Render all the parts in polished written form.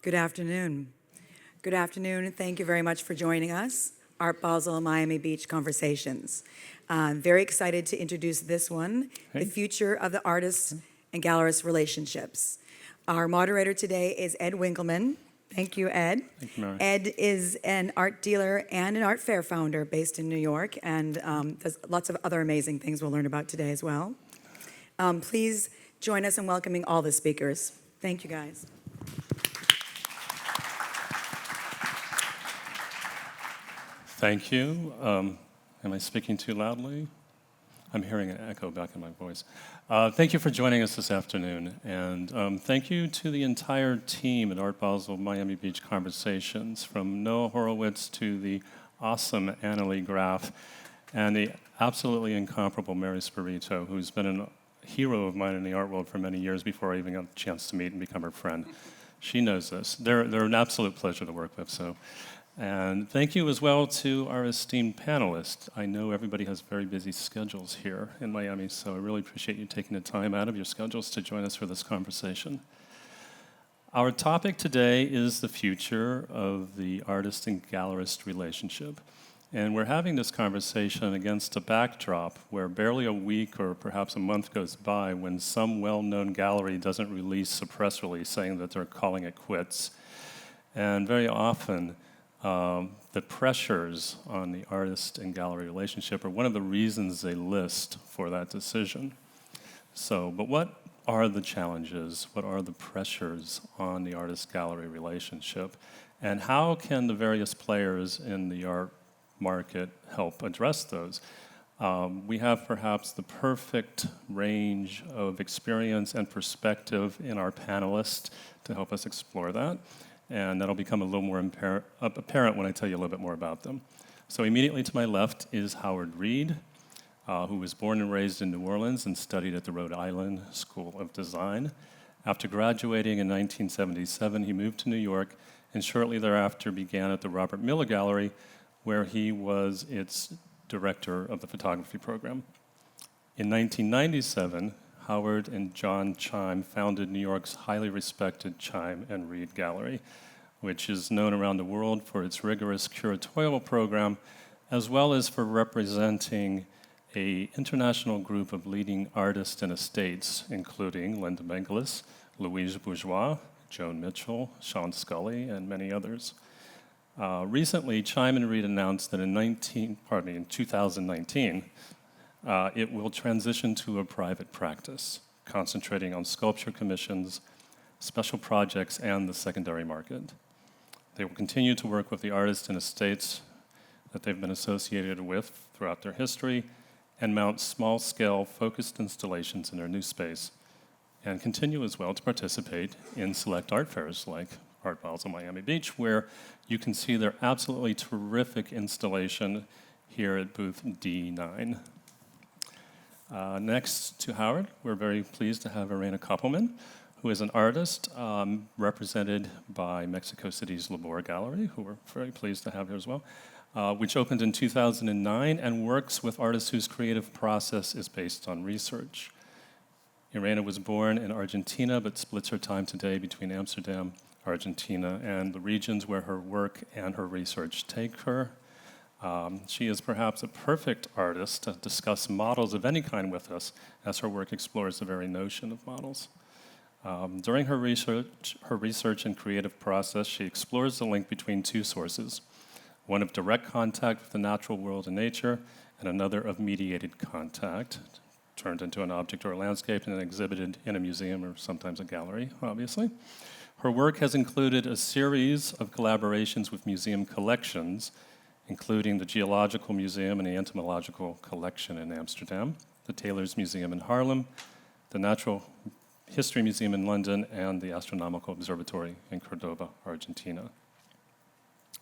Good afternoon. Good afternoon. Thank you very much for joining us, Art Basel Miami Beach Conversations. I'm very excited to introduce this one, The Future of the Artist and Gallerist Relationships. Our moderator today is Ed Winckelmann. Thank you, Ed. Thank you, Mary. Ed is an art dealer and an art fair founder based in New York, and there's lots of other amazing things we'll learn about today as well. Please join us in welcoming all the speakers. Thank you, guys. Thank you. Am I speaking too loudly? I'm hearing an echo back in my voice. Thank you for joining us this afternoon, and thank you to the entire team at Art Basel Miami Beach Conversations, from Noah Horowitz to the awesome Annalie Graff, and the absolutely incomparable Mary Spirito, who's been a hero of mine in the art world for many years before I even got a chance to meet and become her friend. She knows this. They're an absolute pleasure to work with. And thank you as well to our esteemed panelists. I know everybody has very busy schedules here in Miami, so I really appreciate you taking the time out of your schedules to join us for this conversation. Our topic today is the future of the artist and gallerist relationship. And we're having this conversation against a backdrop where barely a week or perhaps a month goes by when some well-known gallery doesn't release a press release saying that they're calling it quits. And very often, the pressures on the artist and gallery relationship are one of the reasons they list for that decision. But what are the challenges? What are the pressures on the artist-gallery relationship? And how can the various players in the art market help address those? We have perhaps the perfect range of experience and perspective in our panelists to help us explore that. And that'll become a little more apparent when I tell you a little bit more about them. So immediately to my left is Howard Reed, who was born and raised in New Orleans and studied at the Rhode Island School of Design. After graduating in 1977, he moved to New York and shortly thereafter began at the Robert Miller Gallery, where he was its director of the photography program. In 1997, Howard and John Cheim founded New York's highly respected Cheim and Reed Gallery, which is known around the world for its rigorous curatorial program, as well as for representing an international group of leading artists and estates, including Linda Mengeles, Louise Bourgeois, Joan Mitchell, Sean Scully, and many others. Recently, Cheim and Reed announced that in 2019, it will transition to a private practice, concentrating on sculpture commissions, special projects, and the secondary market. They will continue to work with the artists and estates that they've been associated with throughout their history and mount small-scale focused installations in their new space, and continue as well to participate in select art fairs like Art Basel Miami Beach, where you can see their absolutely terrific installation here at booth D9. Next to Howard, we're very pleased to have Irene Koppelman, who is an artist represented by Mexico City's Labor Gallery, who we're very pleased to have here as well, which opened in 2009 and works with artists whose creative process is based on research. Irene was born in Argentina, but splits her time today between Amsterdam, Argentina, and the regions where her work and her research take her. She is perhaps a perfect artist to discuss models of any kind with us, as her work explores the very notion of models. During her research and creative process, she explores the link between two sources, one of direct contact with the natural world and nature, and another of mediated contact, turned into an object or a landscape and then exhibited in a museum or sometimes a gallery, obviously. Her work has included a series of collaborations with museum collections, including the Geological Museum and the Entomological Collection in Amsterdam, the Taylor's Museum in Harlem, the Natural History Museum in London, and the Astronomical Observatory in Cordoba, Argentina.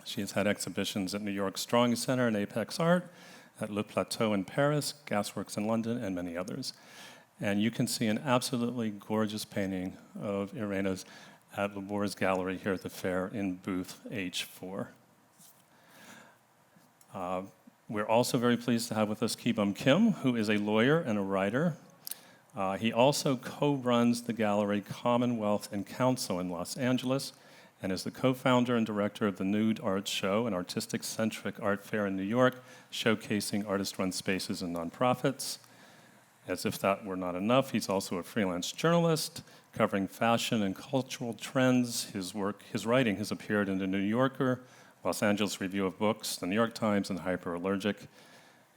She has had exhibitions at New York's Drawing Center and Apex Art, at Le Plateau in Paris, Gasworks in London, and many others. And you can see an absolutely gorgeous painting of Irene's at Labor's Gallery here at the fair in booth H4. We're also very pleased to have with us Kibum Kim, who is a lawyer and a writer. He also co-runs the gallery Commonwealth and Council in Los Angeles, and is the co-founder and director of the Nude Art Show, an artistic-centric art fair in New York, showcasing artist-run spaces and nonprofits. As if that were not enough, he's also a freelance journalist covering fashion and cultural trends. His writing has appeared in The New Yorker, Los Angeles Review of Books, The New York Times, and Hyperallergic.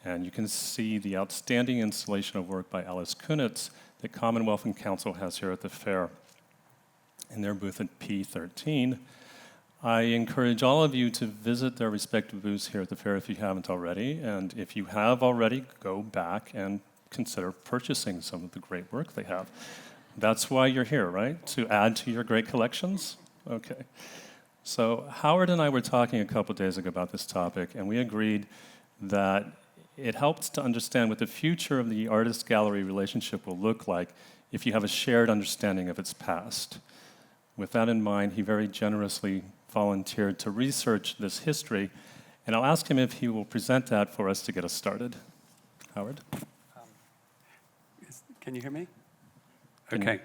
And you can see the outstanding installation of work by Alice Kunitz that Commonwealth and Council has here at the fair in their booth at P13. I encourage all of you to visit their respective booths here at the fair if you haven't already. And if you have already, go back and consider purchasing some of the great work they have. That's why you're here, right? To add to your great collections? Okay. So Howard and I were talking a couple days ago about this topic, and we agreed that it helps to understand what the future of the artist-gallery relationship will look like if you have a shared understanding of its past. With that in mind, he very generously volunteered to research this history, and I'll ask him if he will present that for us to get us started. Howard? Can you hear me? Okay.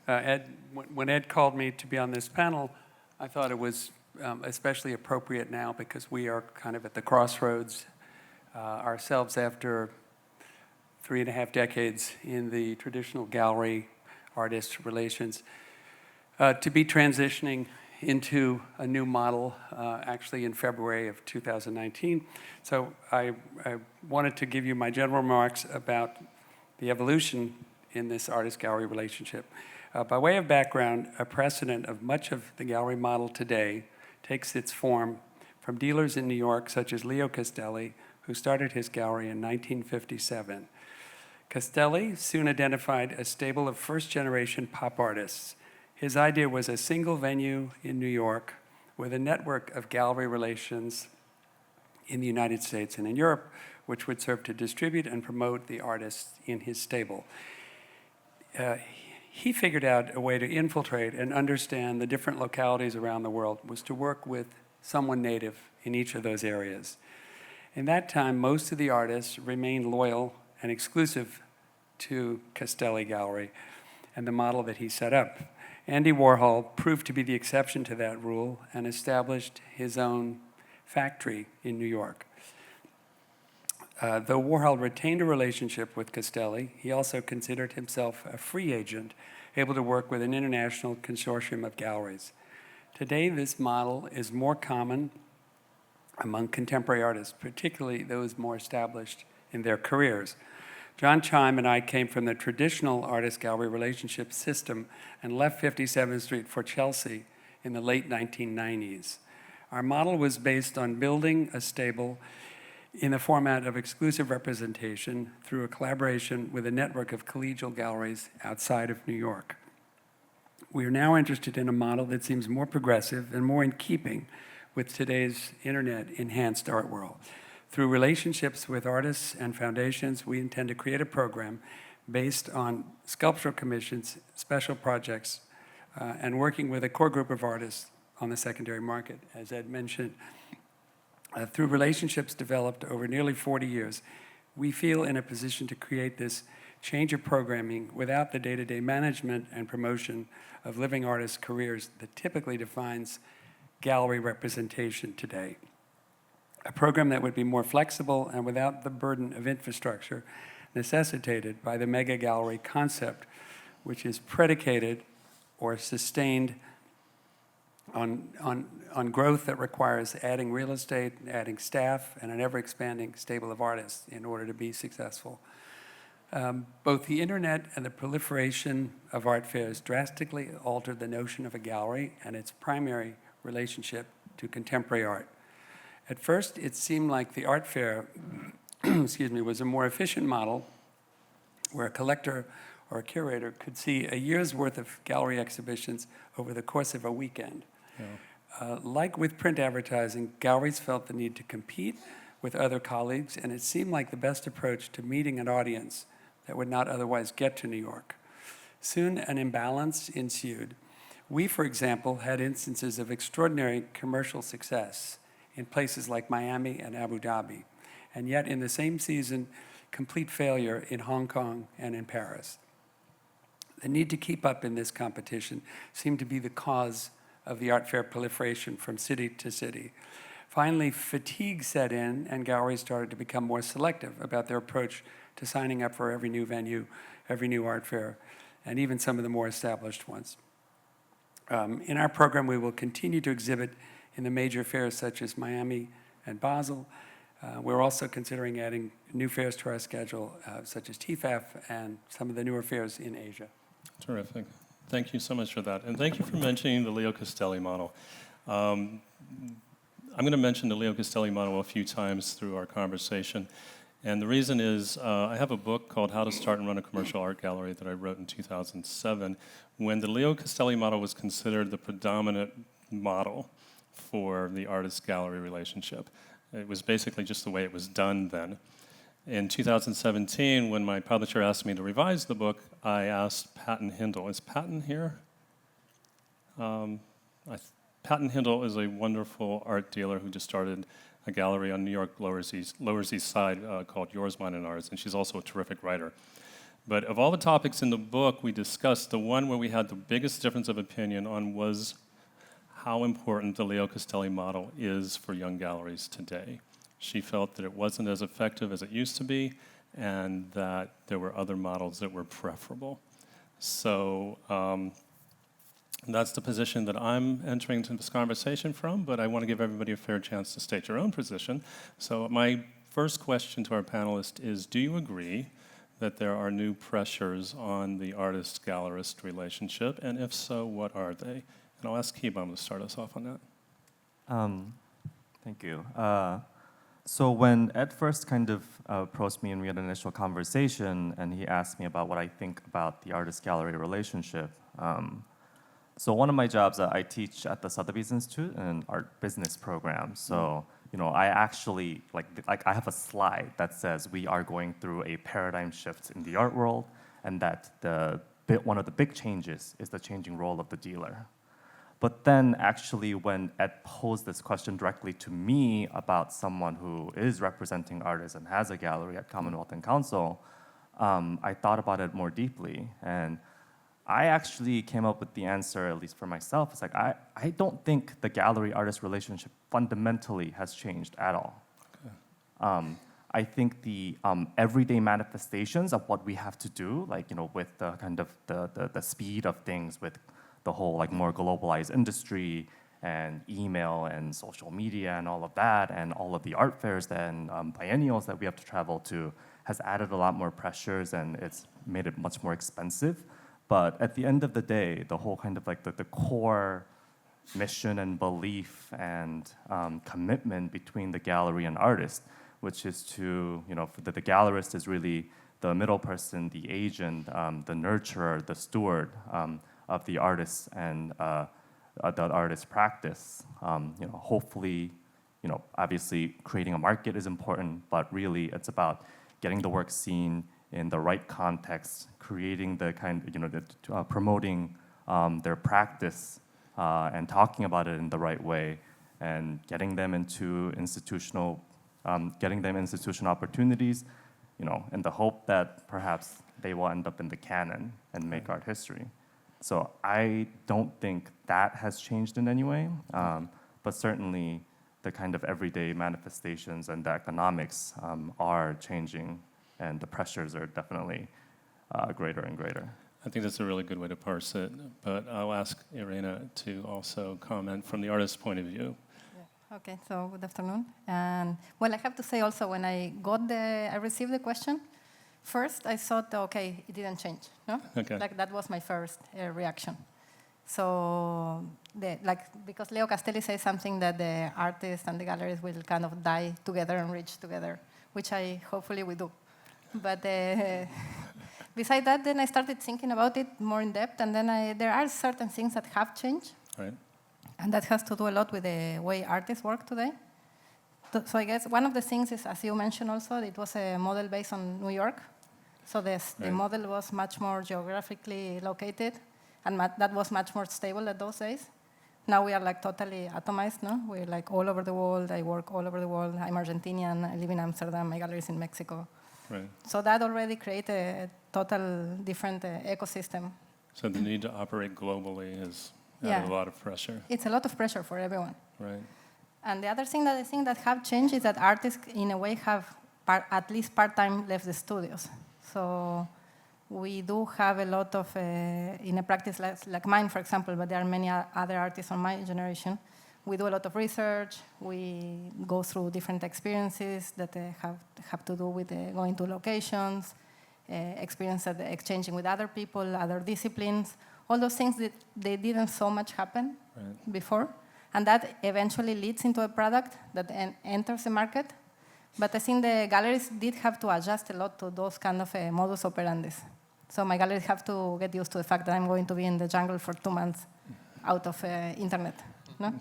Ed, when Ed called me to be on this panel, I thought it was especially appropriate now because we are kind of at the crossroads ourselves after 3.5 decades in the traditional gallery artist relations, to be transitioning into a new model actually in February of 2019. So I wanted to give you my general remarks about the evolution in this artist-gallery relationship. By way of background, a precedent of much of the gallery model today takes its form from dealers in New York such as Leo Castelli, who started his gallery in 1957. Castelli soon identified a stable of first-generation pop artists. His idea was a single venue in New York with a network of gallery relations in the United States and in Europe, which would serve to distribute and promote the artists in his stable. He figured out a way to infiltrate and understand the different localities around the world was to work with someone native in each of those areas. In that time, most of the artists remained loyal and exclusive to Castelli Gallery and the model that he set up. Andy Warhol proved to be the exception to that rule and established his own factory in New York. Though Warhol retained a relationship with Castelli, he also considered himself a free agent, able to work with an international consortium of galleries. Today, this model is more common among contemporary artists, particularly those more established in their careers. John Cheim and I came from the traditional artist-gallery relationship system and left 57th Street for Chelsea in the late 1990s. Our model was based on building a stable in the format of exclusive representation through a collaboration with a network of collegial galleries outside of New York. We are now interested in a model that seems more progressive and more in keeping with today's internet-enhanced art world. Through relationships with artists and foundations, we intend to create a program based on sculptural commissions, special projects, and working with a core group of artists on the secondary market, as Ed mentioned. Through relationships developed over nearly 40 years, we feel in a position to create this change of programming without the day-to-day management and promotion of living artists' careers that typically defines gallery representation today. A program that would be more flexible and without the burden of infrastructure necessitated by the mega gallery concept, which is predicated or sustained on growth that requires adding real estate, adding staff, and an ever-expanding stable of artists in order to be successful. Both the internet and the proliferation of art fairs drastically altered the notion of a gallery and its primary relationship to contemporary art. At first, it seemed like the art fair was a more efficient model where a collector or a curator could see a year's worth of gallery exhibitions over the course of a weekend. Yeah. Like with print advertising, galleries felt the need to compete with other colleagues, and it seemed like the best approach to meeting an audience that would not otherwise get to New York. Soon, an imbalance ensued. We, for example, had instances of extraordinary commercial success in places like Miami and Abu Dhabi, and yet in the same season, complete failure in Hong Kong and in Paris. The need to keep up in this competition seemed to be the cause of the art fair proliferation from city to city. Finally, fatigue set in, and galleries started to become more selective about their approach to signing up for every new venue, every new art fair, and even some of the more established ones. In our program, we will continue to exhibit in the major fairs such as Miami and Basel. We're also considering adding new fairs to our schedule, such as TFAF and some of the newer fairs in Asia. Terrific. Thank you so much for that. And thank you for mentioning the Leo Castelli model. I'm going to mention the Leo Castelli model a few times through our conversation. And the reason is I have a book called How to Start and Run a Commercial Art Gallery that I wrote in 2007 when the Leo Castelli model was considered the predominant model for the artist-gallery relationship. It was basically just the way it was done then. In 2017, when my publisher asked me to revise the book, I asked Patton Hindle. Is Patton here? Patton Hindle is a wonderful art dealer who just started a gallery on New York Lower East Side called Yours, Mine, and Ours, and she's also a terrific writer. But of all the topics in the book we discussed, the one where we had the biggest difference of opinion on was how important the Leo Castelli model is for young galleries today. She felt that it wasn't as effective as it used to be, and that there were other models that were preferable. So that's the position that I'm entering into this conversation from, but I want to give everybody a fair chance to state your own position. So my first question to our panelists is, do you agree that there are new pressures on the artist-gallerist relationship? And if so, what are they? And I'll ask Kibum to start us off on that. Thank you. So when Ed first kind of approached me and we had an initial conversation, and he asked me about what I think about the artist-gallery relationship, so one of my jobs, I teach at the Sotheby's Institute in an art business program. So, you know, I actually, like I have a slide that says we are going through a paradigm shift in the art world, and that one of the big changes is the changing role of the dealer. But then actually when Ed posed this question directly to me about someone who is representing artists and has a gallery at Commonwealth and Council, I thought about it more deeply. And I actually came up with the answer, at least for myself. It's like, I don't think the gallery-artist relationship fundamentally has changed at all. Okay. I think the everyday manifestations of what we have to do, like, you know, with the kind of the speed of things, with the whole like more globalized industry and email and social media and all of that, and all of the art fairs and biennials that we have to travel to, has added a lot more pressures, and it's made it much more expensive. But at the end of the day, the whole kind of like the core mission and belief and commitment between the gallery and artist, which is to, you know, the gallerist is really the middle person, the agent, the nurturer, the steward of the artist and the artist practice. You know, hopefully, you know, obviously creating a market is important, but really it's about getting the work seen in the right context, creating the kind, you know, promoting their practice and talking about it in the right way, and getting them institutional opportunities, you know, in the hope that perhaps they will end up in the canon and make art history. So I don't think that has changed in any way, but certainly the kind of everyday manifestations and the economics are changing, and the pressures are definitely greater and greater. I think that's a really good way to parse it, but I'll ask Irene to also comment from the artist's point of view. Yeah. Okay, so good afternoon. And well, I have to say also, when I received the question, first I thought, okay, it didn't change, no? Okay. Like that was my first reaction. So, because Leo Castelli says something that the artists and the galleries will kind of die together and reach together, which hopefully we do. But besides that, then I started thinking about it more in depth, and then there are certain things that have changed. Right. And that has to do a lot with the way artists work today. So I guess one of the things is, as you mentioned also, it was a model based on New York. So the model was much more geographically located, and that was much more stable at those days. Now we are like totally atomized, no? We're like all over the world. I work all over the world. I'm Argentinian. I live in Amsterdam. My gallery is in Mexico. Right. So that already created a total different ecosystem. So the need to operate globally has added a lot of pressure. It's a lot of pressure for everyone. Right. And the other thing that I think that have changed is that artists, in a way, have at least part-time left the studios. So we do have a lot of, in a practice like mine, for example, but there are many other artists on my generation. We do a lot of research. We go through different experiences that have to do with going to locations, experience at exchanging with other people, other disciplines, all those things that they didn't so much happen before. And that eventually leads into a product that enters the market. But I think the galleries did have to adjust a lot to those kind of modus operandis. So my galleries have to get used to the fact that I'm going to be in the jungle for 2 months out of internet. No?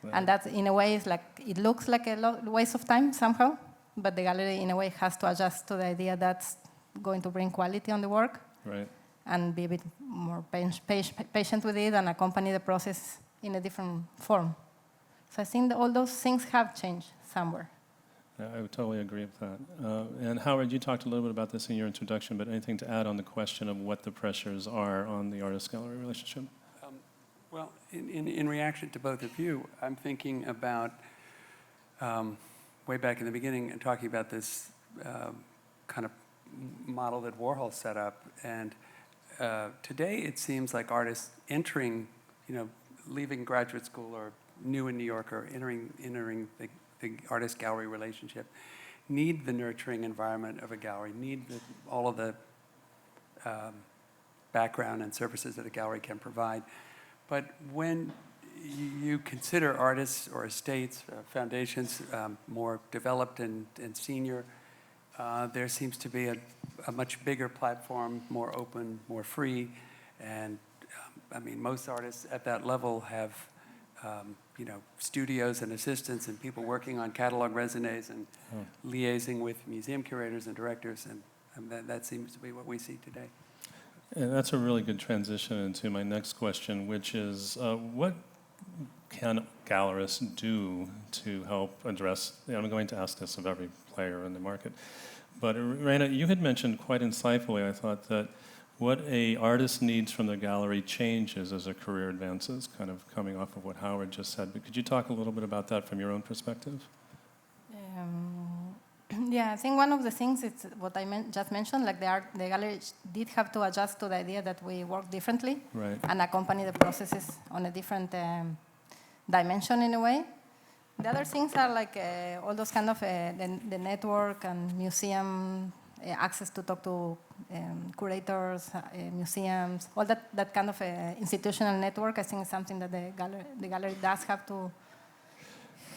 Right. And that, in a way, is like, it looks like a waste of time somehow, but the gallery, in a way, has to adjust to the idea that's going to bring quality on the work, right, and be a bit more patient with it and accompany the process in a different form. So I think that all those things have changed somewhere. I would totally agree with that. And Howard, you talked a little bit about this in your introduction, but anything to add on the question of what the pressures are on the artist-gallery relationship? Well, in reaction to both of you, I'm thinking about way back in the beginning and talking about this kind of model that Warhol set up. And today it seems like artists entering, leaving graduate school or new in New York or entering the artist-gallery relationship need the nurturing environment of a gallery, need all of the background and services that a gallery can provide. But when you consider artists or estates, foundations more developed and senior, there seems to be a much bigger platform, more open, more free. And I mean, most artists at that level have studios and assistants and people working on catalog raisonnés and liaising with museum curators and directors, and that seems to be what we see today. And that's a really good transition into my next question, which is what can gallerists do to help address, I'm going to ask this of every player in the market, but Irene, you had mentioned quite insightfully, I thought, that what an artist needs from the gallery changes as a career advances, kind of coming off of what Howard just said. But could you talk a little bit about that from your own perspective? Yeah, I think one of the things is what I just mentioned, like the gallery did have to adjust to the idea that we work differently, right, and accompany the processes on a different dimension in a way. The other things are like all those kind of the network and museum access to talk to curators, museums, all that kind of institutional network. I think is something that the gallery does have to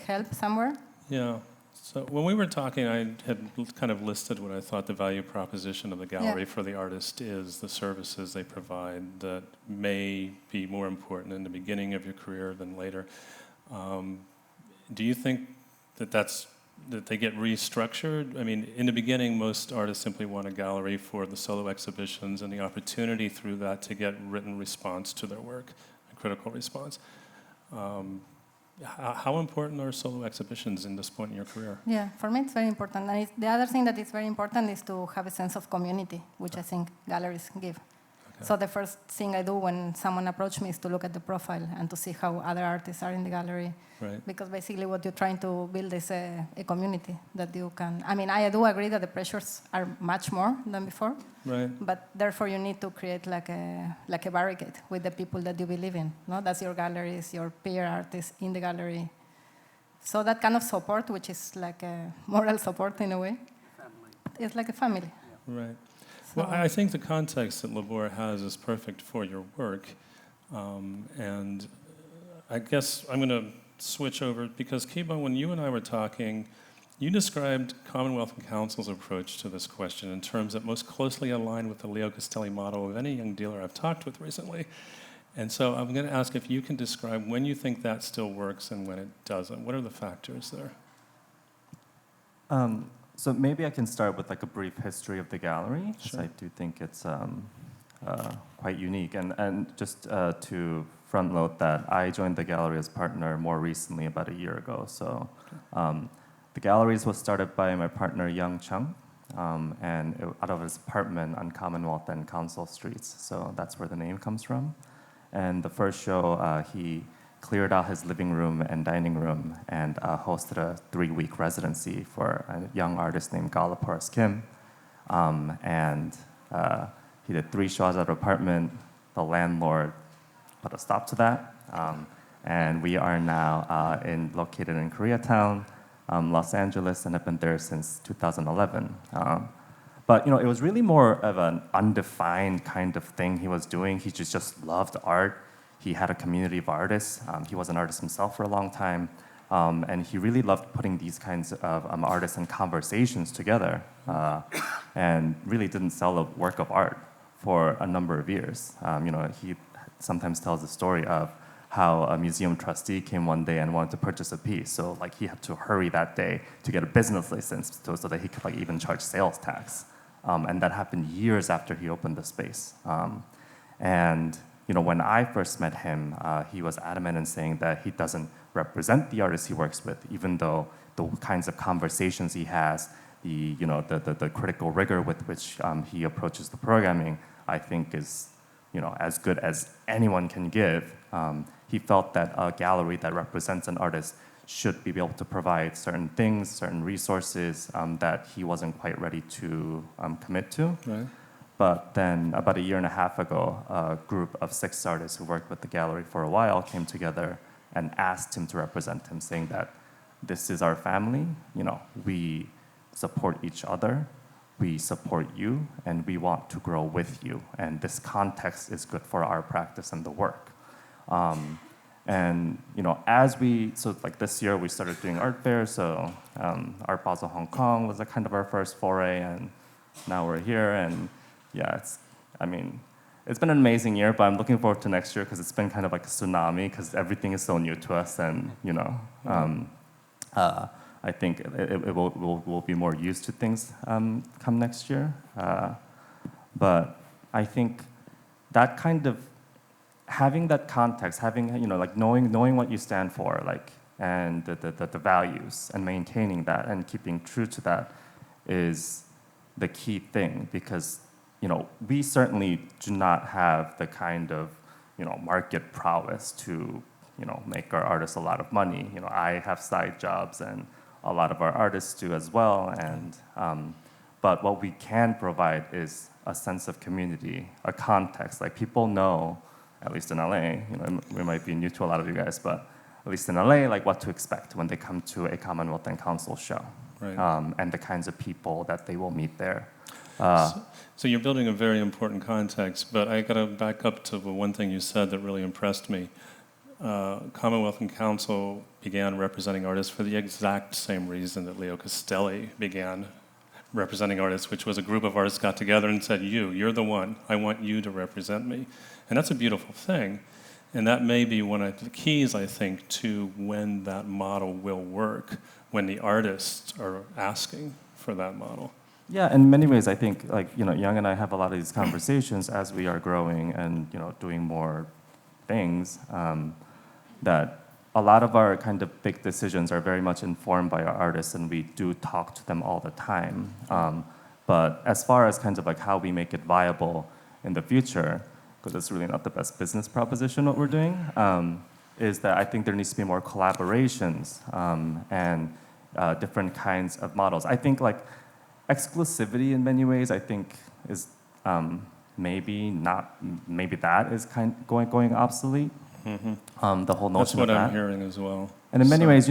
help somewhere. Yeah. So when we were talking, I had kind of listed what I thought the value proposition of the gallery for the artist is, the services they provide that may be more important in the beginning of your career than later. Do you think that they get restructured? I mean, in the beginning, most artists simply want a gallery for the solo exhibitions and the opportunity through that to get written response to their work, a critical response. How important are solo exhibitions in this point in your career? Yeah, for me it's very important. And the other thing that is very important is to have a sense of community, which I think galleries give. Okay. So the first thing I do when someone approaches me is to look at the profile and to see how other artists are in the gallery. Right. Because basically what you're trying to build is a community that you can... I mean, I do agree that the pressures are much more than before. Right. But therefore you need to create like a barricade with the people that you believe in. No? That's your galleries, your peer artists in the gallery. So that kind of support, which is like a moral support in a way, it's like a family. Yeah. Right. Well, I think the context that Labor has is perfect for your work. And I guess I'm going to switch over, because Kibum, when you and I were talking, you described Commonwealth and Council's approach to this question in terms that most closely align with the Leo Castelli model of any young dealer I've talked with recently. And so I'm going to ask if you can describe when you think that still works and when it doesn't. What are the factors there? So maybe I can start with like a brief history of the gallery, because I do think it's quite unique. And just to front load that, I joined the gallery as partner more recently, about a year ago. So the galleries was started by my partner, Young Chung, and out of his apartment on Commonwealth and Council Streets. So that's where the name comes from. And the first show, he cleared out his living room and dining room and hosted a 3-week residency for a young artist named Gallerist. And he did 3 shows at our apartment. The landlord put a stop to that. And we are now located in Koreatown, Los Angeles, and have been there since 2011. But it was really more of an undefined kind of thing he was doing. He just loved art. He had a community of artists. He was an artist himself for a long time. And he really loved putting these kinds of artists and conversations together, and really didn't sell a work of art for a number of years. He sometimes tells the story of how a museum trustee came one day and wanted to purchase a piece. So he had to hurry that day to get a business license so that he could even charge sales tax. And that happened years after he opened the space. And when I first met him, he was adamant in saying that he doesn't represent the artists he works with, even though the kinds of conversations he has, the critical rigor with which he approaches the programming, I think is as good as anyone can give. He felt that a gallery that represents an artist should be able to provide certain things, certain resources that he wasn't quite ready to commit to. Right. But then about 1.5 years ago, a group of 6 artists who worked with the gallery for a while came together and asked him to represent him, saying that this is our family, we support each other, we support you, and we want to grow with you. And this context is good for our practice and the work. And this year we started doing art fairs. So Art Basel Hong Kong was kind of our first foray, and now we're here. And yeah, it's been an amazing year, but I'm looking forward to next year because it's been kind of like a tsunami because everything is so new to us, and I think we'll be more used to things come next year. But I think that kind of having that context, having knowing what you stand for, and the values, and maintaining that and keeping true to that is the key thing, because we certainly do not have the kind of market prowess to make our artists a lot of money. I have side jobs, and a lot of our artists do as well. And but what we can provide is a sense of community, a context. People know, at least in LA, we might be new to a lot of you guys, but at least in LA, what to expect when they come to a Commonwealth and Council show, Right. And the kinds of people that they will meet there. So you're building a very important context, but I got to back up to the one thing you said that really impressed me. Commonwealth and Council began representing artists for the exact same reason that Leo Castelli began representing artists, which was a group of artists got together and said, you're the one. I want you to represent me. And that's a beautiful thing. And that may be one of the keys, I think, to when that model will work, when the artists are asking for that model. Yeah, in many ways, I think, Young and I have a lot of these conversations as we are growing and, doing more things, that a lot of our kind of big decisions are very much informed by our artists, and we do talk to them all the time. But as far as kind of how we make it viable in the future, because it's really not the best business proposition what we're doing, is that I think there needs to be more collaborations and different kinds of models. I think exclusivity in many ways, I think, is maybe that is going obsolete. Mm-hmm. The whole notion That's what of I'm that. hearing as well. And in many ways,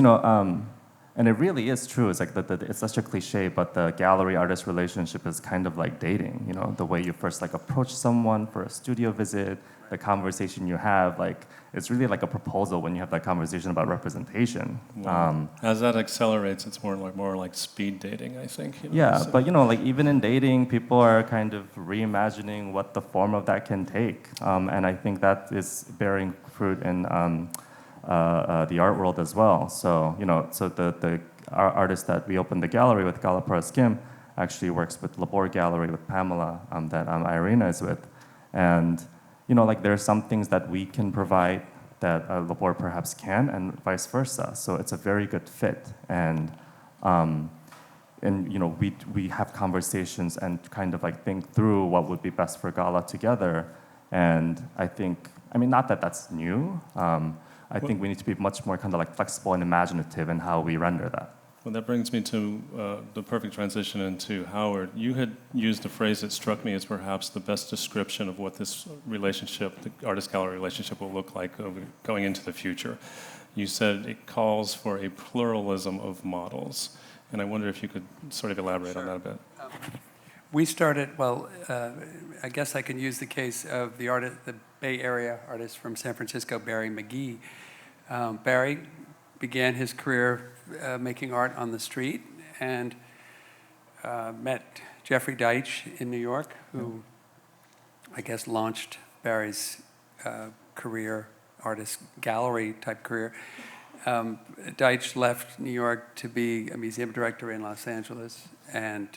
and it really is true. It's it's such a cliche, but the gallery-artist relationship is kind of like dating. The way you first approach someone for a studio visit, the conversation you have, it's really like a proposal when you have that conversation about representation. Wow. As that accelerates, it's more like speed dating, I think. Yeah, so. but even in dating, people are kind of reimagining what the form of that can take, and I think that is bearing fruit in the art world as well. So our artist that we opened the gallery with, Gallerist, actually works with Labor Gallery with Pamela that Irene is with, and there are some things that we can provide that Labor perhaps can, and vice versa. So it's a very good fit, and we have conversations and kind of think through what would be best for Gala together. And I think I mean, not that that's new. I think we need to be much more kind of like flexible and imaginative in how we render that. Well, that brings me to the perfect transition into Howard. You had used a phrase that struck me as perhaps the best description of what this relationship, the artist-gallery relationship, will look like going into the future. You said it calls for a pluralism of models. And I wonder if you could sort of elaborate on that a bit. We started, well, I guess I can use the case of the Bay Area artist from San Francisco, Barry McGee. Barry began his career making art on the street and met Jeffrey Deitch in New York, who I guess launched Barry's career, artist gallery type career. Deitch left New York to be a museum director in Los Angeles and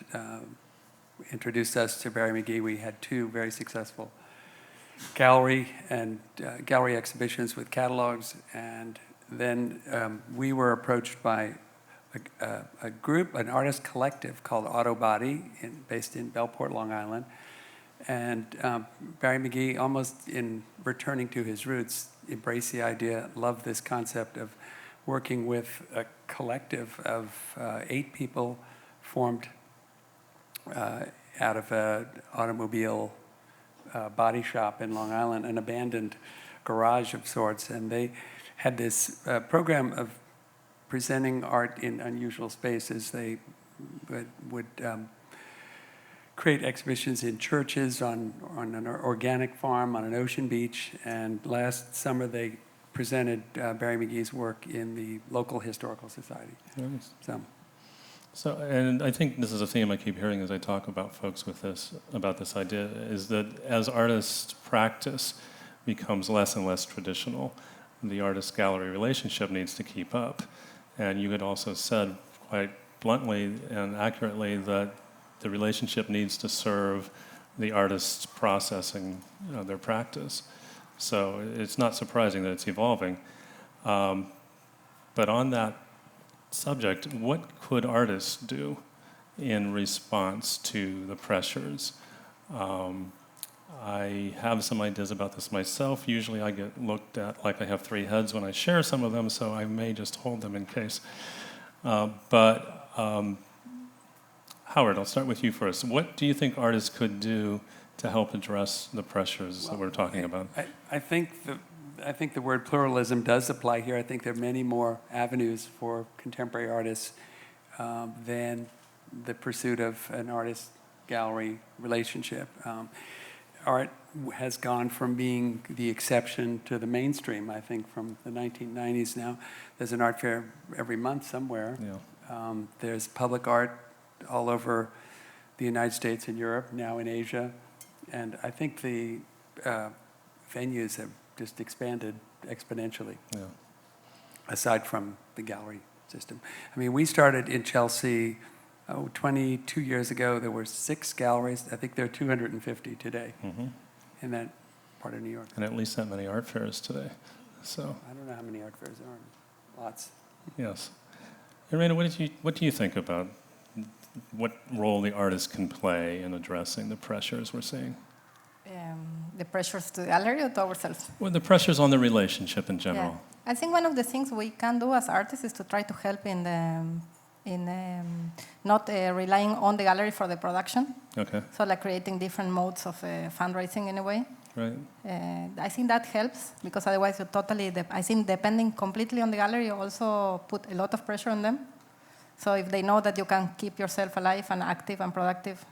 introduced us to Barry McGee. We had 2 very successful gallery exhibitions with catalogs, and then we were approached by a group, an artist collective called Autobody, based in Bellport, Long Island. And Barry McGee, almost in returning to his roots, embraced the idea, loved this concept of working with a collective of 8 people formed out of an automobile body shop in Long Island, an abandoned garage of sorts. And they had this program of presenting art in unusual spaces. They would create exhibitions in churches, on an organic farm, on an ocean beach. And last summer they presented Barry McGee's work in the local historical society. Nice. So, and I think this is a theme I keep hearing as I talk about folks about this idea, is that as artists' practice becomes less and less traditional, the artist-gallery relationship needs to keep up. And you had also said quite bluntly and accurately that the relationship needs to serve the artist's processing their practice. So it's not surprising that it's evolving. But on that subject, what could artists do in response to the pressures? I have some ideas about this myself. Usually I get looked at like I have 3 heads when I share some of them, so I may just hold them in case. Howard, I'll start with you first. What do you think artists could do to help address the pressures that we're talking about? I think the word pluralism does apply here. I think there are many more avenues for contemporary artists than the pursuit of an artist-gallery relationship. Art has gone from being the exception to the mainstream, I think, from the 1990s now. There's an art fair every month somewhere. Yeah. There's public art all over the United States and Europe, now in Asia. And I think the venues have just expanded exponentially, aside from the gallery system. I mean, we started in Chelsea 22 years ago. There were 6 galleries. I think there are 250 today in that part of New York. And at least that many art fairs today. So I don't know how many art fairs there are. Lots. yes. Irene, what do you think about what role the artist can play in addressing the pressures we're seeing? The pressures to the gallery or to ourselves? Well, the pressures on the relationship in general. Yeah. I think one of the things we can do as artists is to try to help in not relying on the gallery for the production. Okay. So like creating different modes of fundraising in a way. Right. I think that helps because otherwise you're totally, I think depending completely on the gallery, you also put a lot of pressure on them. So if they know that you can keep yourself alive and active and productive.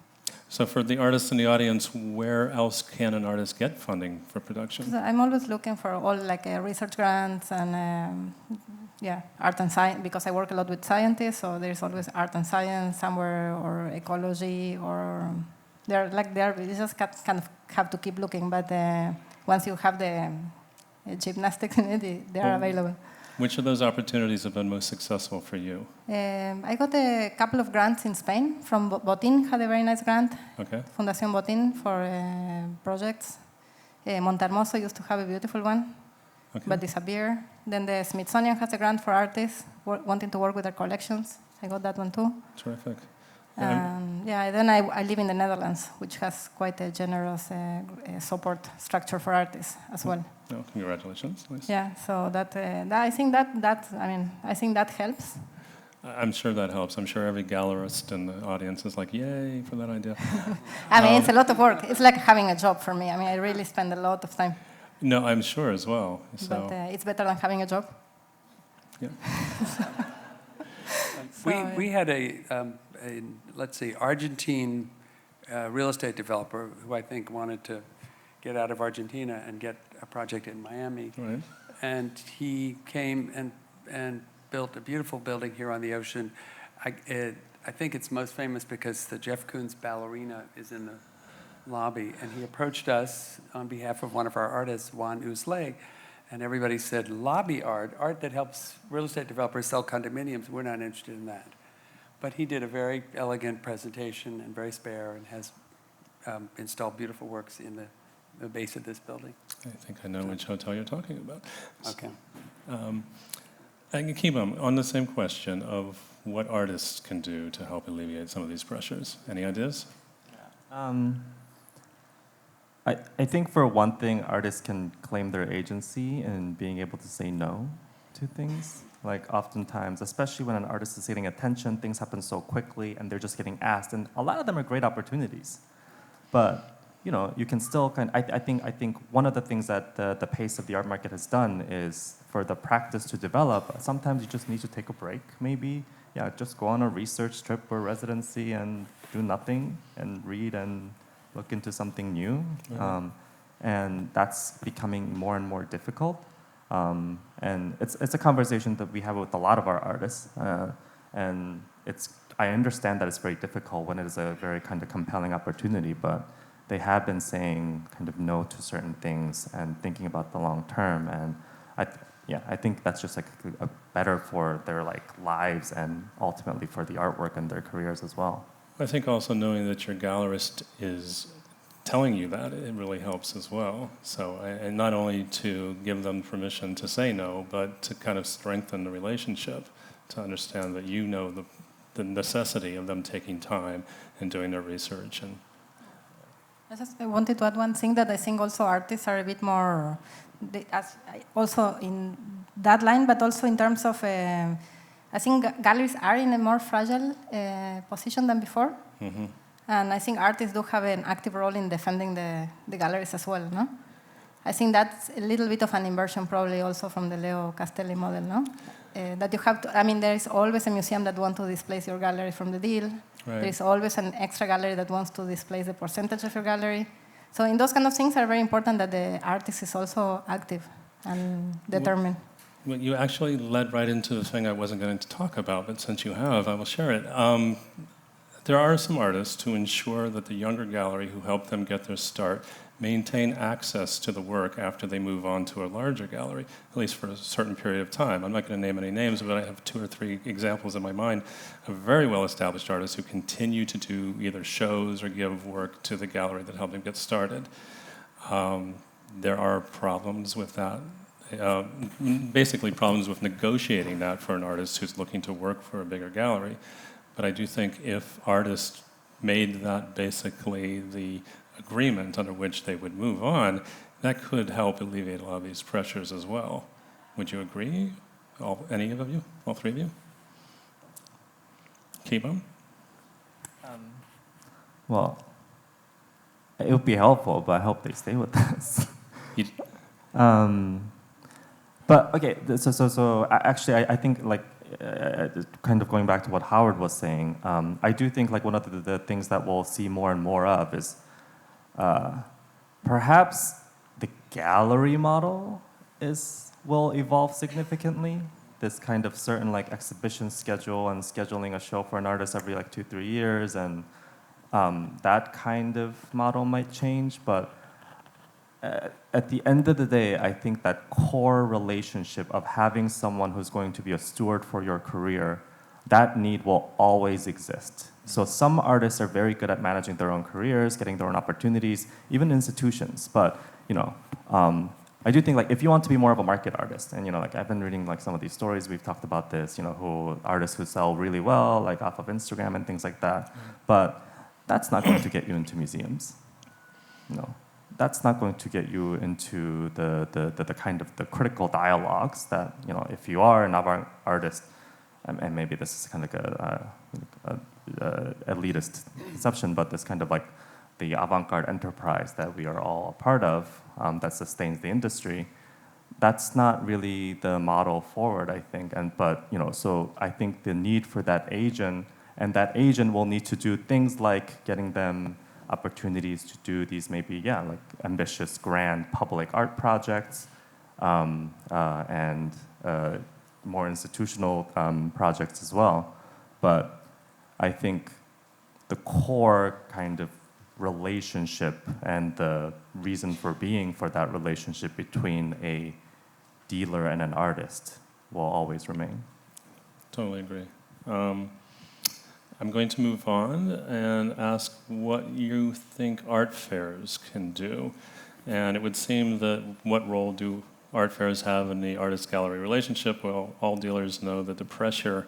So for the artists in the audience, where else can an artist get funding for production? So I'm always looking for all like research grants and art and science, because I work a lot with scientists, so there's always art and science somewhere, or ecology, or you just kind of have to keep looking, but once you have the gymnastics in it, they are available. Which of those opportunities have been most successful for you? I got a couple of grants in Spain. From Botín had a very nice grant. Okay. Fundación Botín for projects. Montehermoso used to have a beautiful one, but disappeared. Then the Smithsonian has a grant for artists wanting to work with their collections. I got that one too. Terrific. Yeah, then I live in the Netherlands, which has quite a generous support structure for artists as well. Oh, congratulations. Nice. Yeah, so I think that helps. I'm sure that helps. I'm sure every gallerist in the audience is like, yay, for that idea. I mean, it's a lot of work. It's like having a job for me. I mean, I really spend a lot of time. No, I'm sure as well. So, But it's better than having a job. yeah. We had let's see, Argentine real estate developer who I think wanted to get out of Argentina and get a project in Miami. Right. And he came and built a beautiful building here on the ocean. I think it's most famous because the Jeff Koons ballerina is in the lobby. And he approached us on behalf of one of our artists, Juan Usle, and everybody said, lobby art that helps real estate developers sell condominiums, we're not interested in that. But he did a very elegant presentation and very spare and has installed beautiful works in the base of this building. I think I know which hotel you're talking about. Okay. And Kibum, on the same question of what artists can do to help alleviate some of these pressures. Any ideas? I think for one thing, artists can claim their agency in being able to say no to things. Like oftentimes, especially when an artist is getting attention, things happen so quickly and they're just getting asked. And a lot of them are great opportunities. But you can still I think one of the things that the pace of the art market has done is for the practice to develop, sometimes you just need to take a break, maybe. Yeah, just go on a research trip or residency and do nothing and read and look into something new. Mm-hmm. And that's becoming more and more difficult. And it's a conversation that we have with a lot of our artists. And I understand that it's very difficult when it is a very kind of compelling opportunity, but they have been saying kind of no to certain things and thinking about the long term. And I think that's just like a better for their lives and ultimately for the artwork and their careers as well. I think also knowing that your gallerist is telling you that, it really helps as well. So, and not only to give them permission to say no, but to kind of strengthen the relationship, to understand that you know the necessity of them taking time and doing their research. And I wanted to add one thing that I think also artists are a bit more, also in that line, but also in terms of, I think galleries are in a more fragile position than before. mm-hmm. And I think artists do have an active role in defending the galleries as well, no? I think that's a little bit of an inversion probably also from the Leo Castelli model, no? That you have to, I mean, there is always a museum that wants to displace your gallery from the deal. Right. There is always an extra gallery that wants to displace the percentage of your gallery. So in those kind of things are very important that the artist is also active and determined. Well, you actually led right into the thing I wasn't going to talk about, but since you have, I will share it. There are some artists who ensure that the younger gallery who helped them get their start maintain access to the work after they move on to a larger gallery, at least for a certain period of time. I'm not going to name any names, but I have 2 or 3 examples in my mind of very well-established artists who continue to do either shows or give work to the gallery that helped them get started. There are problems with that. Basically problems with negotiating that for an artist who's looking to work for a bigger gallery. But I do think if artists made that basically the agreement under which they would move on, that could help alleviate a lot of these pressures as well. Would you agree? Any of you? All 3 of you? Kibum? Well, it would be helpful, but I hope they stay with us. But okay, so actually, I think kind of going back to what Howard was saying, I do think one of the things that we'll see more and more of is perhaps the gallery model will evolve significantly. This kind of certain exhibition schedule and scheduling a show for an artist every 2-3 years, and that kind of model might change. But at the end of the day, I think that core relationship of having someone who's going to be a steward for your career, that need will always exist. So some artists are very good at managing their own careers, getting their own opportunities, even institutions. But I do think like if you want to be more of a market artist, and like I've been reading like some of these stories, we've talked about this, who artists who sell really well, like off of Instagram and things like that, but that's not going to get you into museums. That's not going to get you into the kind of the critical dialogues that if you are an avant artist, and maybe this is kind of like a elitist conception, but this kind of like the avant-garde enterprise that we are all a part of that sustains the industry, that's not really the model forward, I think. So I think the need for that agent, and that agent will need to do things like getting them opportunities to do these maybe, like ambitious, grand public art projects, and more institutional projects as well. But I think the core kind of relationship and the reason for being for that relationship between a dealer and an artist will always remain. Totally agree. I'm going to move on and ask what you think art fairs can do. And it would seem that what role do art fairs have in the artist-gallery relationship? Well, all dealers know that the pressure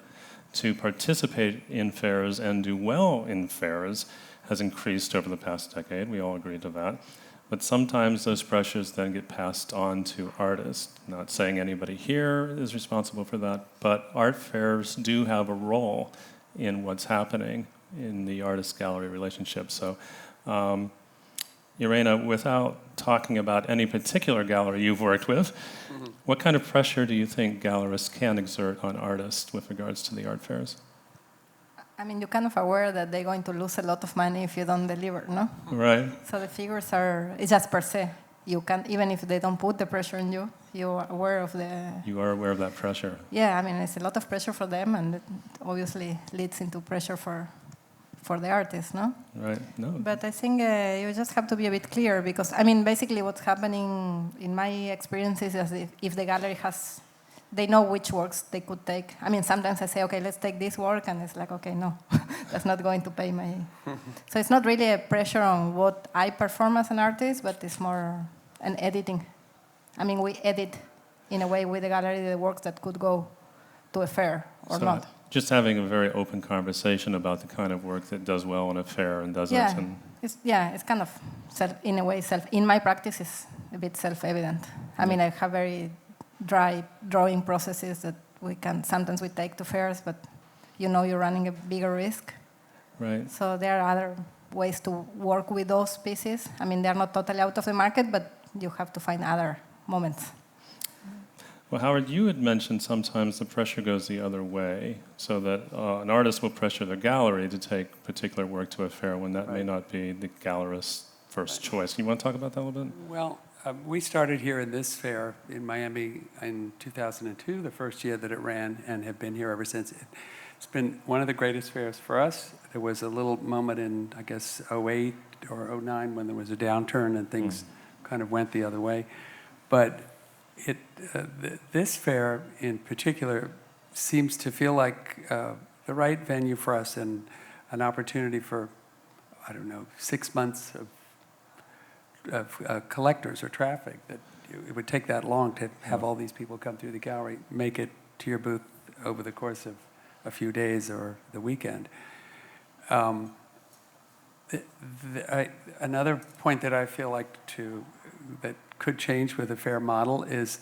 to participate in fairs and do well in fairs has increased over the past decade. We all agree to that. But sometimes those pressures then get passed on to artists. Not saying anybody here is responsible for that, but art fairs do have a role in what's happening in the artist-gallery relationship. So, Irene, without talking about any particular gallery you've worked with, what kind of pressure do you think gallerists can exert on artists with regards to the art fairs? I mean, you're kind of aware that they're going to lose a lot of money if you don't deliver, no? Right. So the figures it's just per se. You can, even if they don't put the pressure on you, you're aware of the... You are aware of that pressure. Yeah, I mean, it's a lot of pressure for them, and it obviously leads into pressure for the artist, no? Right, no. But I think you just have to be a bit clear, because, I mean, basically what's happening in my experiences is if the gallery has... They know which works they could take. I mean, sometimes I say, okay, let's take this work, and it's like, okay, no, that's not going to pay my... So it's not really a pressure on what I perform as an artist, but it's more an editing. I mean, we edit, in a way, with the gallery, the works that could go to a fair or not. Just having a very open conversation about the kind of work that does well in a fair and doesn't. Yeah, and it's kind of, in a way, in my practice, it's a bit self-evident. I mean, I have very dry drawing processes that sometimes we take to fairs, but you're running a bigger risk. Right. So there are other ways to work with those pieces. I mean, they're not totally out of the market, but you have to find other moments. Well, Howard, you had mentioned sometimes the pressure goes the other way, so that an artist will pressure their gallery to take particular work to a fair when that may not be the gallerist's first choice. Can you want to talk about that a little bit? Well, we started here in this fair in Miami in 2002, the first year that it ran, and have been here ever since. It's been one of the greatest fairs for us. There was a little moment in, I guess, 08 or 09 when there was a downturn and things kind of went the other way. But this fair in particular seems to feel like the right venue for us and an opportunity for, 6 months of collectors or traffic. That it would take that long to have all these people come through the gallery, make it to your booth over the course of a few days or the weekend. Another point that I feel like that could change with a fair model is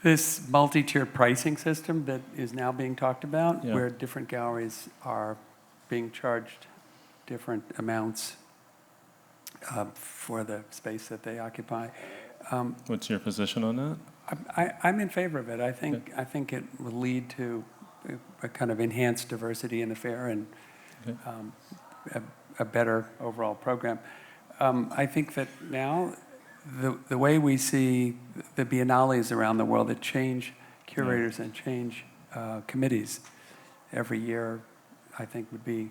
this multi-tiered pricing system that is now being talked about, where different galleries are being charged different amounts for the space that they occupy. What's your position on that? I'm in favor of it. I think it will lead to a kind of enhanced diversity in the fair and a better overall program. I think that now the way we see the biennales around the world that change curators and change committees every year, I think would be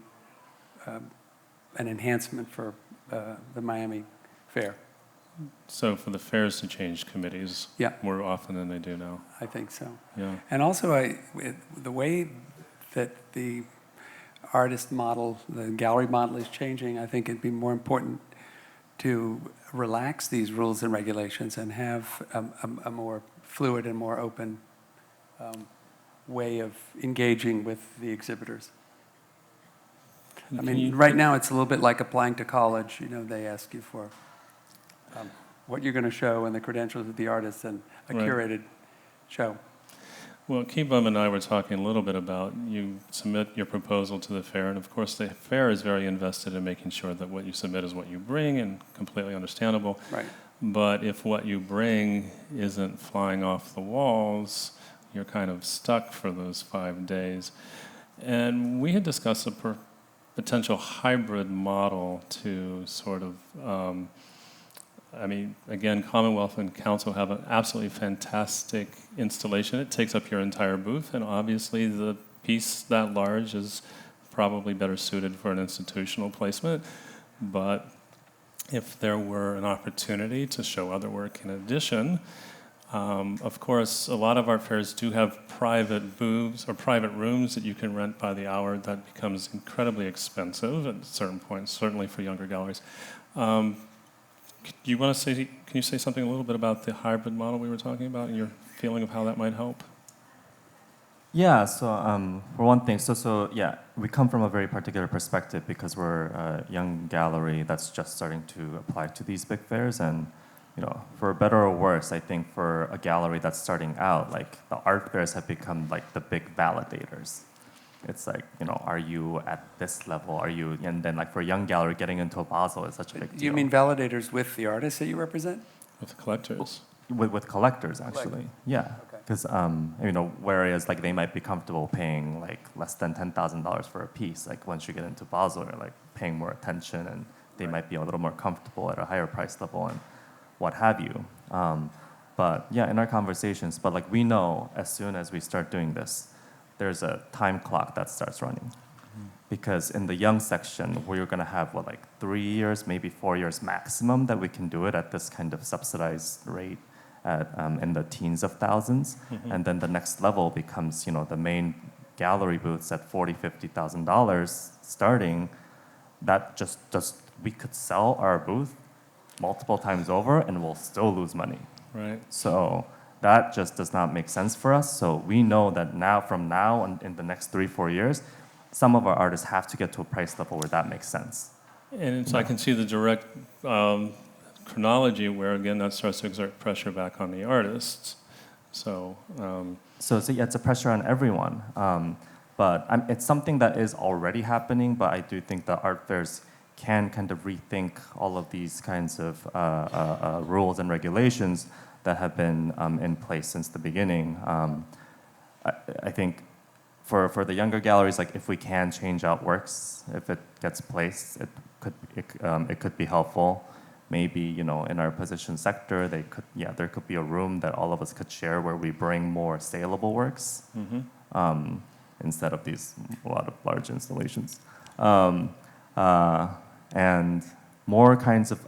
an enhancement for the Miami Fair. So for the fairs to change committees more often than they do now. I think so. Yeah. And also, the way that the artist model, the gallery model is changing, I think it'd be more important to relax these rules and regulations and have a more fluid and more open way of engaging with the exhibitors. I mean, right now it's a little bit like applying to college. You know, they ask you for what you're going to show and the credentials of the artist and a Right. curated show. Well, Kibum and I were talking a little bit about you submit your proposal to the fair, and of course the fair is very invested in making sure that what you submit is what you bring, and completely understandable. Right. But if what you bring isn't flying off the walls, you're kind of stuck for those 5 days. And we had discussed a potential hybrid model to sort of, I mean, again, Commonwealth and Council have an absolutely fantastic installation. It takes up your entire booth, and obviously the piece that large is probably better suited for an institutional placement. But if there were an opportunity to show other work in addition, of course, a lot of art fairs do have private booths or private rooms that you can rent by the hour. That becomes incredibly expensive at certain points, certainly for younger galleries. Do you want to say? Can you say something a little bit about the hybrid model we were talking about and your feeling of how that might help? Yeah, so for one thing, so yeah, we come from a very particular perspective because we're a young gallery that's just starting to apply to these big fairs, and you know, for better or worse, I think for a gallery that's starting out, like the art fairs have become like the big validators. It's like, you know, are you at this level? Are you, and then like for a young gallery, getting into a Basel is such a big deal. Do you mean validators with the artists that you represent? With the collectors? With collectors, actually, yeah. Okay. Because you know, whereas like they might be comfortable paying like less than $10,000 for a piece, like once you get into Basel, you're like paying more attention, and they might be a little more comfortable at a higher price level and what have you. But yeah, in our conversations, but like we know as soon as we start doing this, there's a time clock that starts running. Because in the young section, we're going to have, what, like 3 years, maybe 4 years maximum that we can do it at this kind of subsidized rate at, in the teens of thousands. And then the next level becomes, you know, the main gallery booths at $40,000, $50,000 starting. That just we could sell our booth multiple times over and we'll still lose money. Right. So that just does not make sense for us. So we know that now, from now and in the next 3-4 years, some of our artists have to get to a price level where that makes sense. And I can see the direct chronology where, again, that starts to exert pressure back on the artists. So, So yeah, it's a pressure on everyone. But it's something that is already happening, but I do think the art fairs can kind of rethink all of these kinds of rules and regulations that have been in place since the beginning. I think for the younger galleries, like if we can change out works, if it gets placed, it could be helpful. Maybe, you know, in our position sector, there could be a room that all of us could share where we bring more saleable works instead of a lot of large installations. And more kinds of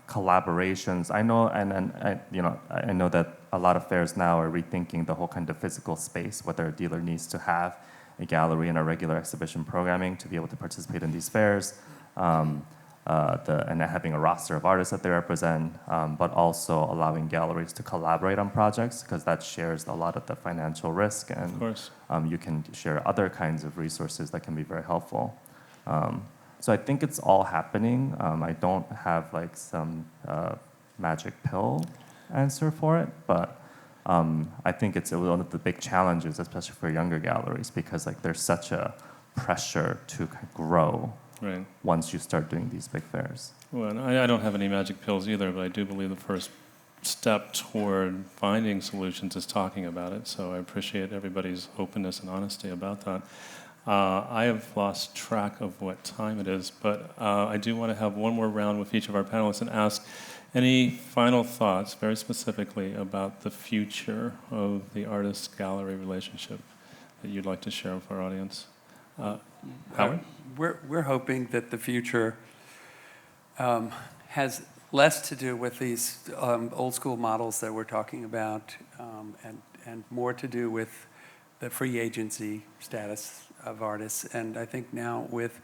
collaborations. I know, I know that a lot of fairs now are rethinking the whole kind of physical space, whether a dealer needs to have a gallery and a regular exhibition programming to be able to participate in these fairs, and having a roster of artists that they represent, but also allowing galleries to collaborate on projects, because that shares a lot of the financial risk, and of course. You can share other kinds of resources that can be very helpful. So I think it's all happening. I don't have like some magic pill answer for it, but I think it's one of the big challenges, especially for younger galleries, because like there's such a pressure to grow once you start doing these big fairs. Well, and I don't have any magic pills either, but I do believe the first step toward finding solutions is talking about it. So I appreciate everybody's openness and honesty about that. I have lost track of what time it is, but I do want to have one more round with each of our panelists and ask any final thoughts, very specifically, about the future of the artist-gallery relationship that you'd like to share with our audience. Howard? We're hoping that the future has less to do with these old school models that we're talking about, and more to do with the free agency status of artists. And I think now with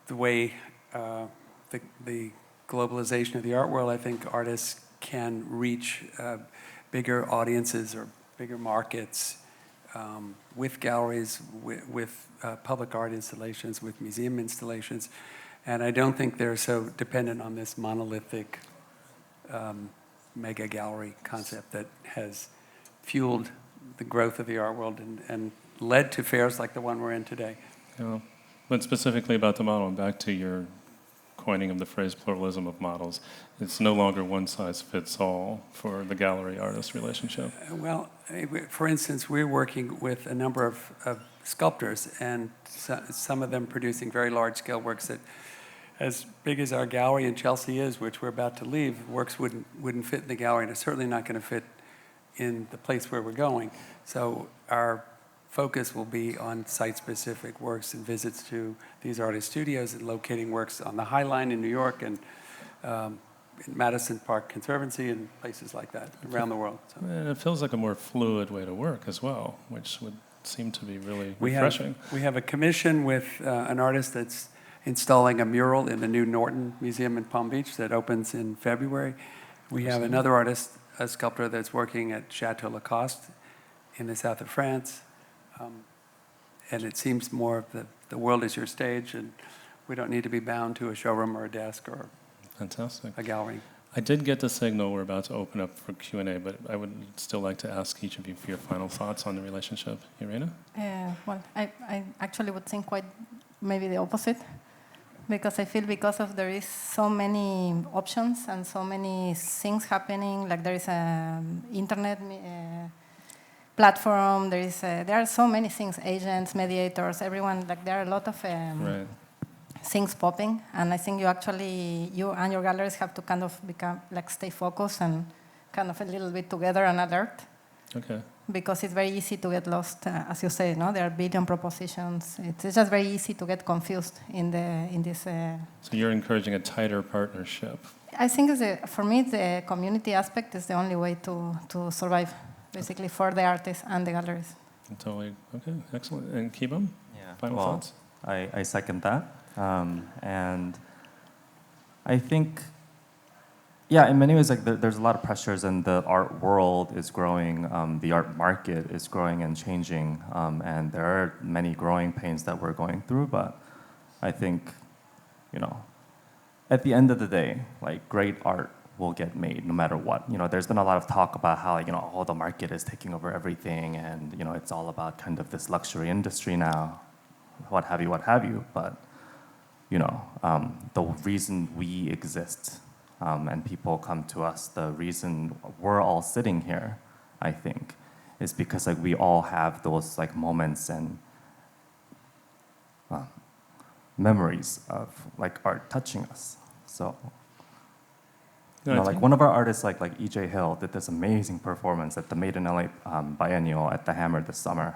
the way the globalization of the art world, I think artists can reach bigger audiences or bigger markets with galleries, with public art installations, with museum installations. And I don't think they're so dependent on this monolithic mega gallery concept that has fueled the growth of the art world and led to fairs like the one we're in today. Yeah. But specifically about the model, and back to your coining of the phrase pluralism of models, it's no longer one size fits all for the gallery-artist relationship. Well, for instance, we're working with a number of sculptors, and some of them producing very large-scale works that, as big as our gallery in Chelsea is, which we're about to leave, works wouldn't fit in the gallery, and it's certainly not going to fit in the place where we're going. So our focus will be on site-specific works and visits to these artist studios and locating works on the High Line in New York and in Madison Park Conservancy and places like that around the world. So And it feels like a more fluid way to work as well, which would seem to be really refreshing. We have a commission with an artist that's installing a mural in the new Norton Museum in Palm Beach that opens in February. We have another artist, a sculptor that's working at Chateau Lacoste in the south of France. And it seems more of the world is your stage, and we don't need to be bound to a showroom or a desk or Fantastic. a gallery. I did get the signal we're about to open up for Q&A, but I would still like to ask each of you for your final thoughts on the relationship. Irene? Well, I actually would think quite maybe the opposite, because I feel there is so many options and so many things happening, like there is an internet platform, there are so many things, agents, mediators, everyone, like there are a lot of Right. things popping, and I think you and your galleries have to kind of stay focused and kind of a little bit together and alert. Okay. Because it's very easy to get lost, as you say, no? There are billion propositions. It's just very easy to get confused in this. So you're encouraging a tighter partnership. I think for me, the community aspect is the only way to survive, basically, for the artists and the galleries. Totally. Okay, excellent. And Kibum? Yeah. Final thoughts? I second that. And I think, yeah, in many ways, like there's a lot of pressures, and the art world is growing, the art market is growing and changing, and there are many growing pains that we're going through. But I think, at the end of the day, like great art will get made no matter what. There's been a lot of talk about how all the market is taking over everything, and it's all about kind of this luxury industry now, what have you. But the reason we exist. And people come to us, the reason we're all sitting here, I think, is because we all have those moments and memories of art touching us. So, one of our artists, like E.J. Hill, did this amazing performance at the Made in LA Biennial at the Hammer this summer,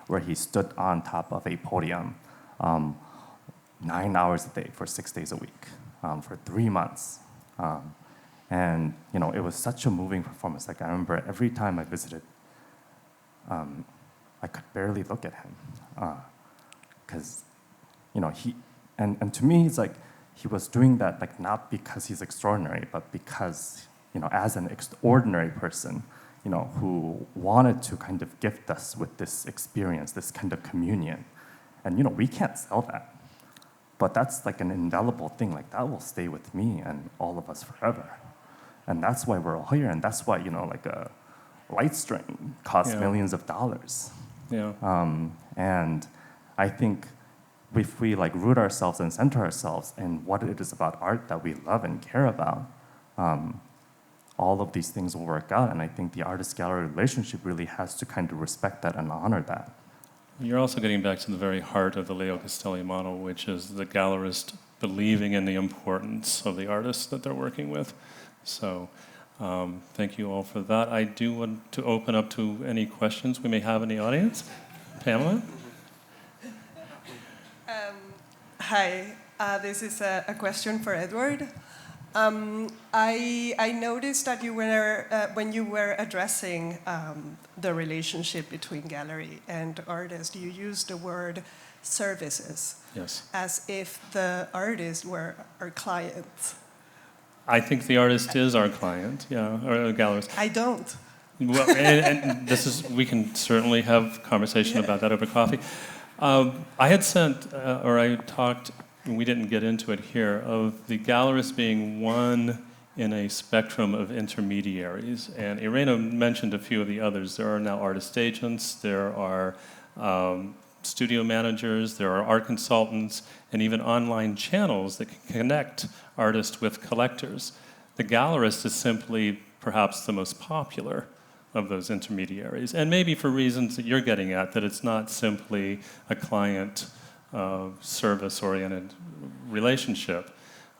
where he stood on top of a podium 9 hours a day for 6 days a week for 3 months. And it was such a moving performance. I remember every time I visited, I could barely look at him, because he and to me it's he was doing that not because he's extraordinary, but because as an extraordinary person, who wanted to kind of gift us with this experience, this kind of communion, and we can't sell that. But that's an indelible thing. That will stay with me and all of us forever. And that's why we're all here. And that's why, a light string costs millions of dollars. Yeah. And I think if we root ourselves and center ourselves in what it is about art that we love and care about, all of these things will work out. And I think the artist-gallery relationship really has to kind of respect that and honor that. You're also getting back to the very heart of the Leo Castelli model, which is the gallerist believing in the importance of the artists that they're working with. So thank you all for that. I do want to open up to any questions we may have in the audience. Pamela? Hi, this is a question for Edward. I noticed that you were, when you were addressing the relationship between gallery and artist, you used the word services. Yes. As if the artists were our clients. I think the artist is our client, yeah, or the gallerist. I don't. Well, and this is, we can certainly have conversation about that over coffee. I had sent, or I talked, and we didn't get into it here, of the gallerist being one in a spectrum of intermediaries. And Irene mentioned a few of the others. There are now artist agents, there are studio managers, there are art consultants, and even online channels that can connect artists with collectors. The gallerist is simply perhaps the most popular of those intermediaries, and maybe for reasons that you're getting at, that it's not simply a client service-oriented relationship.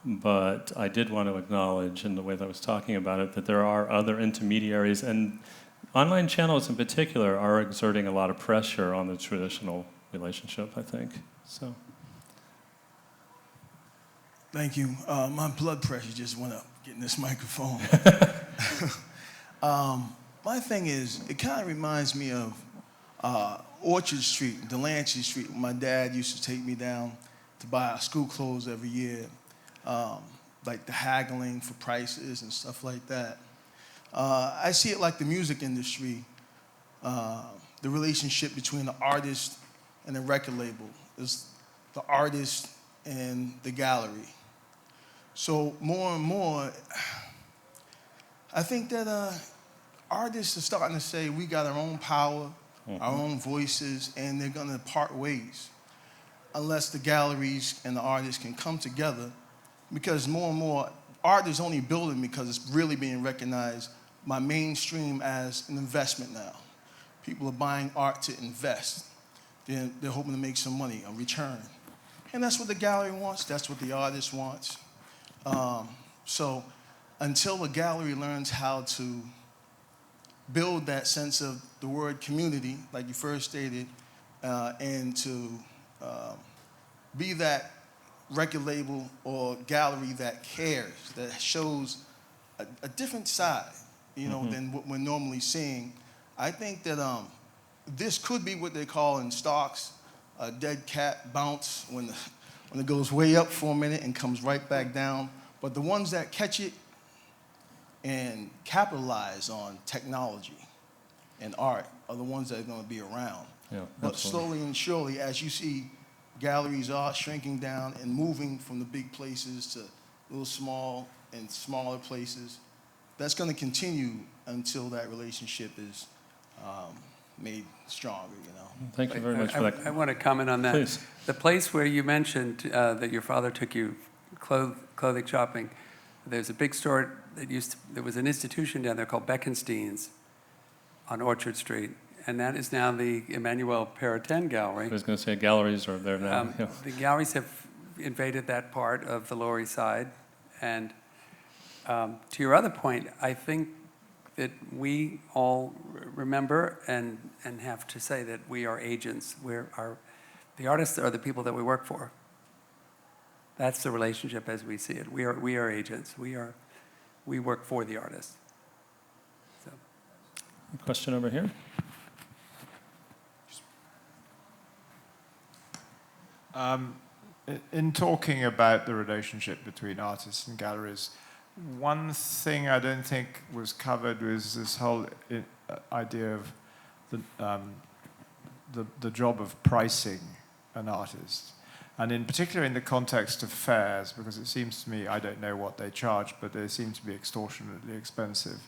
But I did want to acknowledge, in the way that I was talking about it, that there are other intermediaries, and online channels in particular are exerting a lot of pressure on the traditional relationship, I think. So. Thank you. My blood pressure just went up getting this microphone. My thing is, it kind of reminds me of Orchard Street, Delancey Street. My dad used to take me down to buy school clothes every year, like the haggling for prices and stuff like that. I see it like the music industry, the relationship between the artist and the record label is the artist and the gallery. So more and more, I think that artists are starting to say we got our own power, our own voices, and they're going to part ways unless the galleries and the artists can come together, because more and more art is only building because it's really being recognized by mainstream as an investment now. People are buying art to invest. They're hoping to make some money, a return. And that's what the gallery wants, that's what the artist wants. So until the gallery learns how to build that sense of the word community, like you first stated, and to be that record label or gallery that cares, that shows a different side, you know, than what we're normally seeing. I think that this could be what they call in stocks a dead cat bounce, when it goes way up for a minute and comes right back down. But the ones that catch it and capitalize on technology and art are the ones that are going to be around. Yeah, but absolutely. slowly and surely, as you see galleries are shrinking down and moving from the big places to little small and smaller places, that's going to continue until that relationship is made stronger, you know. Thank you very much for that. I want to comment on that. Please. The place where you mentioned that your father took you clothing shopping, there's a big store there was an institution down there called Bekenstein's on Orchard Street, and that is now the Emmanuel Perrotin Gallery. I was going to say galleries are there now. Yeah. The galleries have invaded that part of the Lower East Side, and to your other point, I think that we all remember and have to say that we are agents. The artists are the people that we work for. That's the relationship as we see it. We are agents. We work for the artists. So. Question over here. In talking about the relationship between artists and galleries, one thing I don't think was covered was this whole idea of the job of pricing an artist. And in particular in the context of fairs, because it seems to me, I don't know what they charge, but they seem to be extortionately expensive.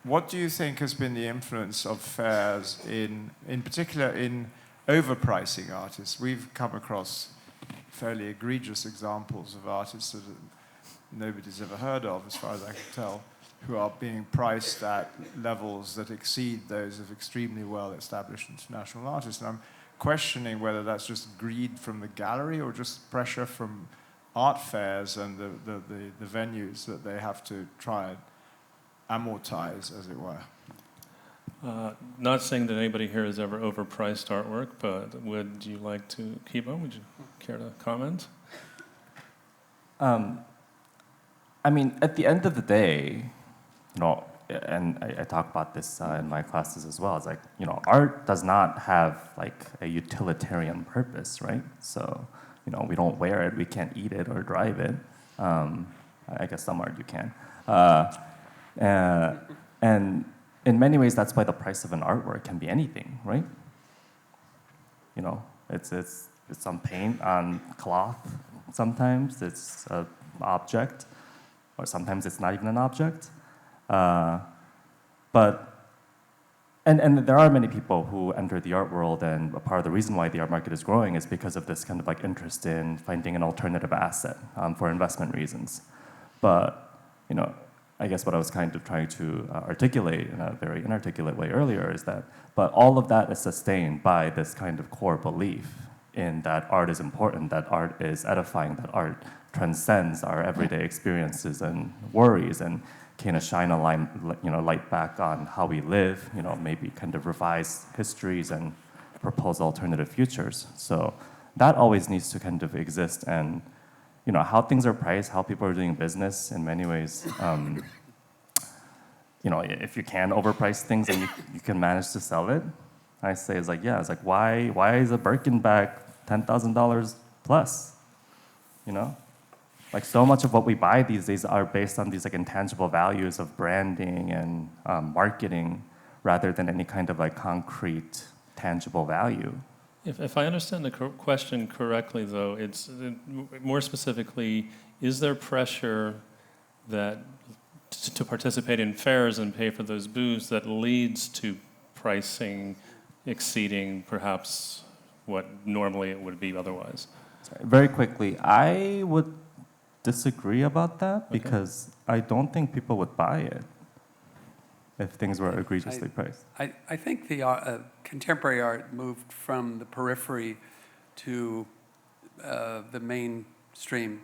What do you think has been the influence of fairs in particular in overpricing artists? We've come across fairly egregious examples of artists that nobody's ever heard of, as far as I can tell, who are being priced at levels that exceed those of extremely well-established international artists. And I'm questioning whether that's just greed from the gallery or just pressure from art fairs and the venues that they have to try and amortize, as it were. Not saying that anybody here has ever overpriced artwork, but would you like to, Kibum, would you care to comment? I mean, at the end of the day, you know, and I talk about this in my classes as well. It's like, you know, art does not have like a utilitarian purpose, right? So, you know, we don't wear it, we can't eat it or drive it. I guess some art you can. And in many ways, that's why the price of an artwork can be anything, right? You know, it's some paint on cloth. Sometimes it's an object, or sometimes it's not even an object. But there are many people who enter the art world, and a part of the reason why the art market is growing is because of this kind of like interest in finding an alternative asset for investment reasons. But you know, I guess what I was kind of trying to articulate in a very inarticulate way earlier is that, but all of that is sustained by this kind of core belief in that art is important, that art is edifying, that art transcends our everyday experiences and worries, and kind of shine a light back on how we live, you know, maybe kind of revise histories and propose alternative futures. So that always needs to kind of exist, and you know, how things are priced, how people are doing business in many ways. You know, if you can overprice things and you can manage to sell it, I say it's like, yeah, it's like, why is a Birkin bag $10,000 plus? You know? Like, so much of what we buy these days are based on these like intangible values of branding and marketing, rather than any kind of like concrete, tangible value. If I understand the question correctly, though, it's more specifically, is there pressure that to participate in fairs and pay for those booths that leads to pricing exceeding perhaps what normally it would be otherwise? Sorry, very quickly, I would disagree about that, because I don't think people would buy it if things were egregiously priced. I think the contemporary art moved from the periphery to the mainstream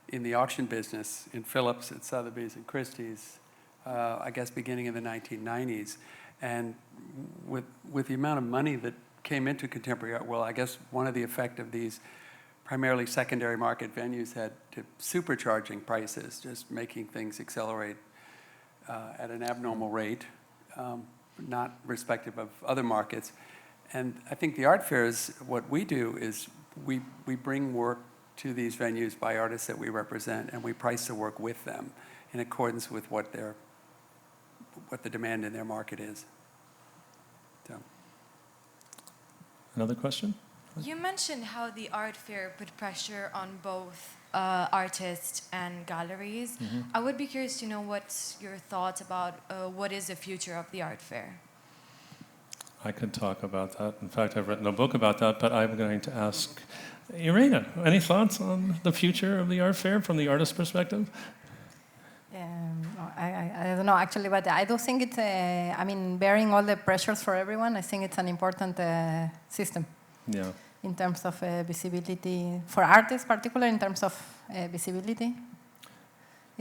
in the auction business, in Phillips, at Sotheby's, and Christie's, I guess beginning in the 1990s. And with the amount of money that came into contemporary art, well, I guess one of the effect of these primarily secondary market venues had to supercharging prices, just making things accelerate at an abnormal rate, not respective of other markets. And I think the art fairs, what we do is we bring work to these venues by artists that we represent, and we price the work with them in accordance with what the demand in their market is. So. Another question? You mentioned how the art fair put pressure on both artists and galleries. Mm-hmm. I would be curious to know what's your thoughts about what is the future of the art fair? I could talk about that. In fact, I've written a book about that, but I'm going to ask Irene, any thoughts on the future of the art fair from the artist's perspective? I don't know, actually, but I do think it's, I mean, bearing all the pressures for everyone, I think it's an important system. Yeah. In terms of visibility, for artists particularly, in terms of visibility.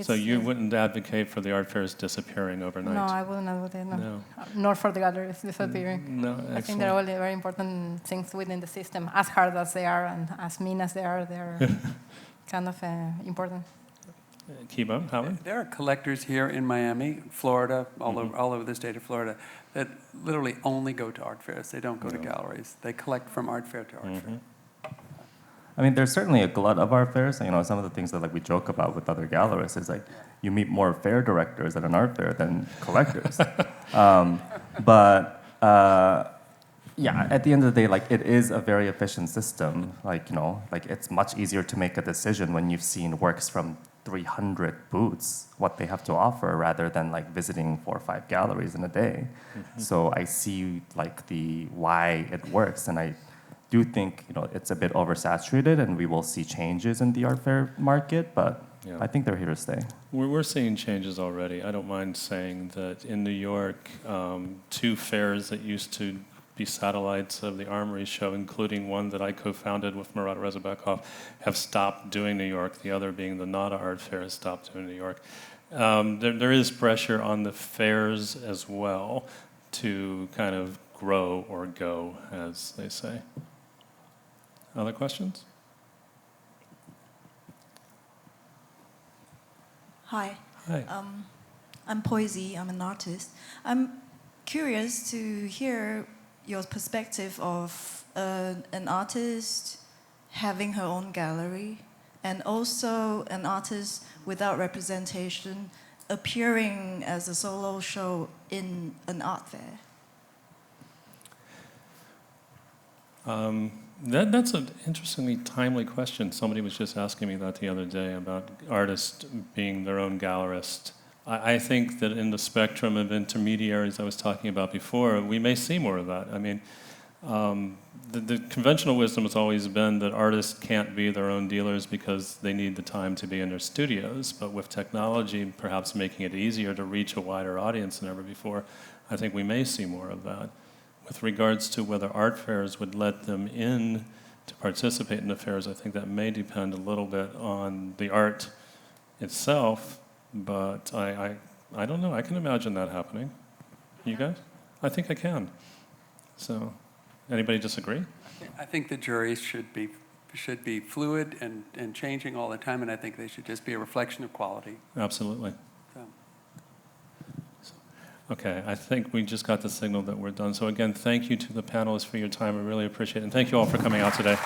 So you wouldn't advocate for the art fairs disappearing overnight? No, I wouldn't advocate, no. No. Nor for the galleries disappearing. No, excellent. I think they're all very important things within the system. As hard as they are and as mean as they are, they're kind of important. Kibum, Howard? There are collectors here in Miami, Florida, all over the state of Florida, that literally only go to art fairs. They don't go to galleries. They collect from art fair to art fair. I mean, there's certainly a glut of art fairs. You know, some of the things that like we joke about with other gallerists is like you meet more fair directors at an art fair than collectors. Yeah, at the end of the day, like it is a very efficient system. Like, you know, like it's much easier to make a decision when you've seen works from 300 booths, what they have to offer, rather than like visiting 4 or 5 galleries in a day. So I see like the why it works, and I do think, you know, it's a bit oversaturated, and we will see changes in the art fair market, but Yeah. I think they're here to stay. We're seeing changes already. I don't mind saying that in New York, 2 fairs that used to be satellites of the Armory show, including one that I co-founded with Murat Rezabekov, have stopped doing New York. The other being the Nada Art Fair has stopped doing New York. There is pressure on the fairs as well to kind of grow or go, as they say. Other questions? Hi. Hi. I'm Poisey. I'm an artist. I'm curious to hear your perspective of an artist having her own gallery and also an artist without representation appearing as a solo show in an art fair? That's an interestingly timely question. Somebody was just asking me that the other day about artists being their own gallerist. I think that in the spectrum of intermediaries I was talking about before, we may see more of that. I mean, the conventional wisdom has always been that artists can't be their own dealers because they need the time to be in their studios. But with technology perhaps making it easier to reach a wider audience than ever before, I think we may see more of that. With regards to whether art fairs would let them in to participate in the fairs, I think that may depend a little bit on the art itself, but I don't know. I can imagine that happening. You guys? I think I can. So, anybody disagree? I think the juries should be fluid and changing all the time, and I think they should just be a reflection of quality. Absolutely. So. Okay, I think we just got the signal that we're done. So again, thank you to the panelists for your time. I really appreciate it. And thank you all for coming out today.